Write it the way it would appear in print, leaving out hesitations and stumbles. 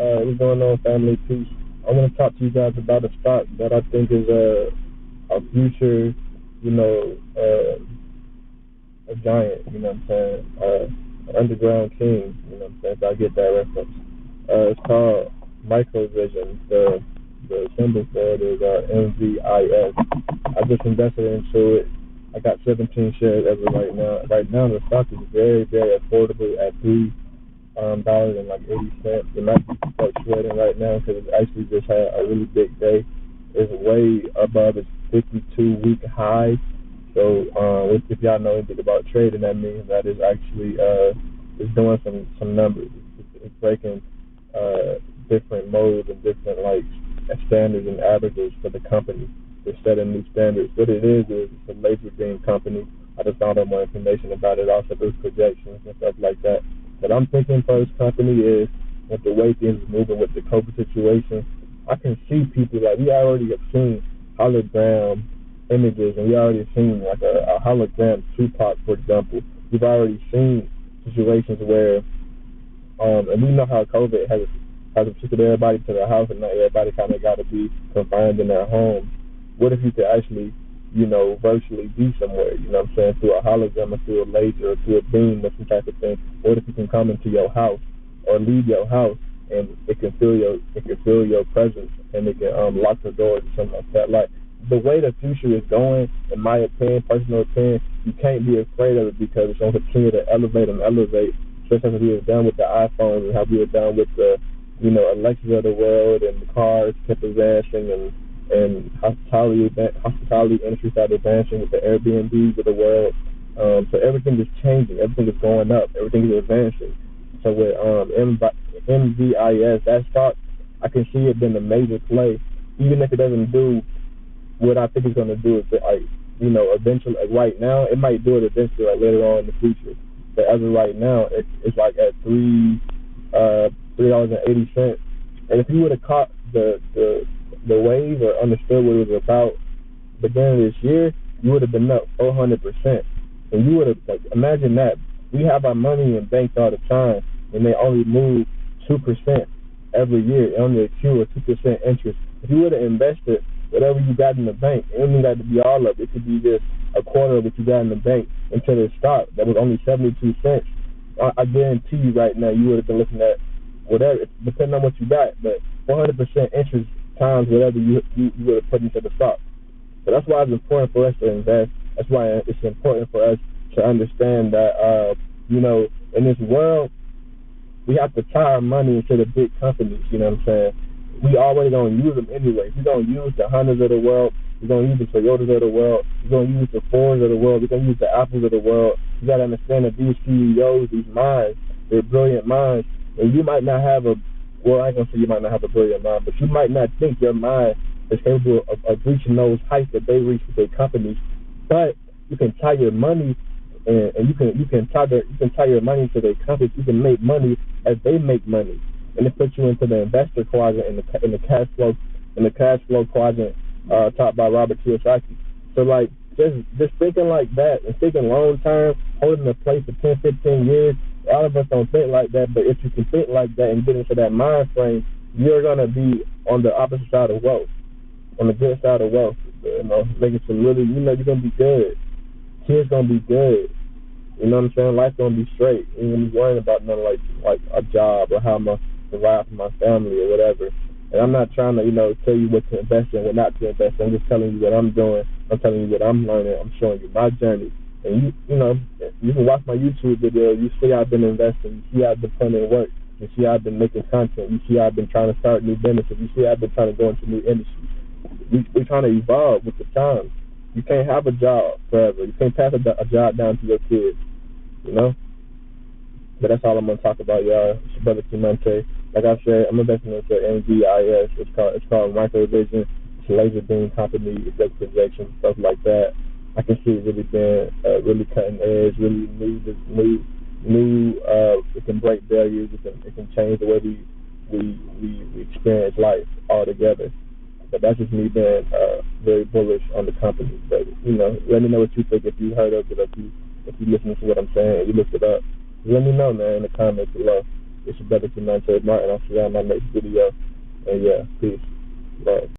What's going on, family? Peace. I want to talk to you guys about a stock that I think is a future, you know, a giant. You know what I'm saying? An underground king. You know what I'm saying? If I get that reference. It's called Microvision. The symbol for it is MVIS. I just invested into it. I got 17 shares as of right now. Right now, the stock is very, very affordable at $3 and like 80 cents. It might be fluctuating right now because it actually just had a really big day. It's way above its 52-week high. So if y'all know anything about trading, that means that it's actually it's doing some numbers. It's breaking different modes and different like standards and averages for the company. They're setting new standards. What it is it's a laser beam company. I just found out more information about it. Also, there's projections and stuff like that. What I'm thinking for this company is with the way things are moving with the COVID situation, I can see people like we already have seen hologram images, and we already seen like a hologram Tupac, for example. We've already seen situations where, and we know how COVID has shifted everybody to their house, and not everybody kind of got to be confined in their homes. What if you could actually, virtually be somewhere? You know what I'm saying? Through a hologram, or through a laser, or through a beam, or some type of thing. What if you can come into your house or leave your house, and it can feel your presence, and it can lock the doors or something like that. Like the way the future is going, in my opinion, personal opinion, you can't be afraid of it because it's going to continue to elevate and elevate. Just as we have done with the iPhones and how we have done with the, Alexas of the world and the cars kept advancing and hospitality industry started advancing with the Airbnbs of the world. So everything is changing. Everything is going up. Everything is advancing. So with MVIS, that stock, I can see it being a major play, even if it doesn't do what I think it's going to do. Eventually, like right now, it might do it eventually, like later on in the future. But as of right now, it's like at $3.80. And if you would have caught the wave or understood what it was about beginning of this year, you would have been up 400%. And you would have, imagine that. We have our money in banks all the time, and they only move 2% every year. It only accrue a 2% interest. If you would have invested whatever you got in the bank, it doesn't got to be all of it. It could be just a quarter of what you got in the bank into the stock that was only 72 cents. I guarantee you right now, you would have been looking at whatever, depending on what you got, but 400% interest times whatever you would have put into the stock. So that's why it's important for us to invest. That's why it's important for us to understand that, in this world, we have to tie our money into the big companies, you know what I'm saying? We already going to use them anyway. We're going to use the Hondas of the world. We're going to use the Toyotas of the world. We're going to use the Fords of the world. We're going to use the Apples of the world. You got to understand that these CEOs, these minds, they're brilliant minds. And you might not have I ain't going to say you might not have a brilliant mind, but you might not think your mind is capable of reaching those heights that they reach with their companies. But you can tie your money and you can tie your money to their companies. You can make money as they make money. And it puts you into the investor quadrant in the cash flow quadrant taught by Robert Kiyosaki. So just thinking like that and thinking long term, holding a place for 10, 15 years. A lot of us don't think like that, but if you can think like that and get into that mind frame, you're gonna be on the opposite side of wealth, on the good side of wealth. Making some really, you're gonna be good. Kids gonna be good. You know what I'm saying? Life's gonna be straight. You ain't gonna be worrying about nothing like a job or how I'm gonna provide for my family or whatever. And I'm not trying to, tell you what to invest in, what not to invest in. I'm just telling you what I'm doing. I'm telling you what I'm learning. I'm showing you my journey. And you can watch my YouTube video. You see I've been investing. You see I've been putting in work. You see I've been making content. You see I've been trying to start new businesses. You see I've been trying to go into new industries. We're trying to evolve with the times. You can't have a job forever. You can't pass a job down to your kids. But that's all I'm gonna talk about, y'all. It's your brother Clemente. Like I said, I'm investing into MVIS. It's called Microvision. It's a laser beam company. It does projections, stuff like that. I can see it really being really cutting edge, really new. It can break barriers. It can change the way we experience life altogether. But that's just me being very bullish on the company. But let me know what you think if you heard of it, if you listen to what I'm saying, you looked it up. Let me know, man, in the comments below. It's your brother Kemontae Martin. I'll see you on my next video. And yeah, peace. Love.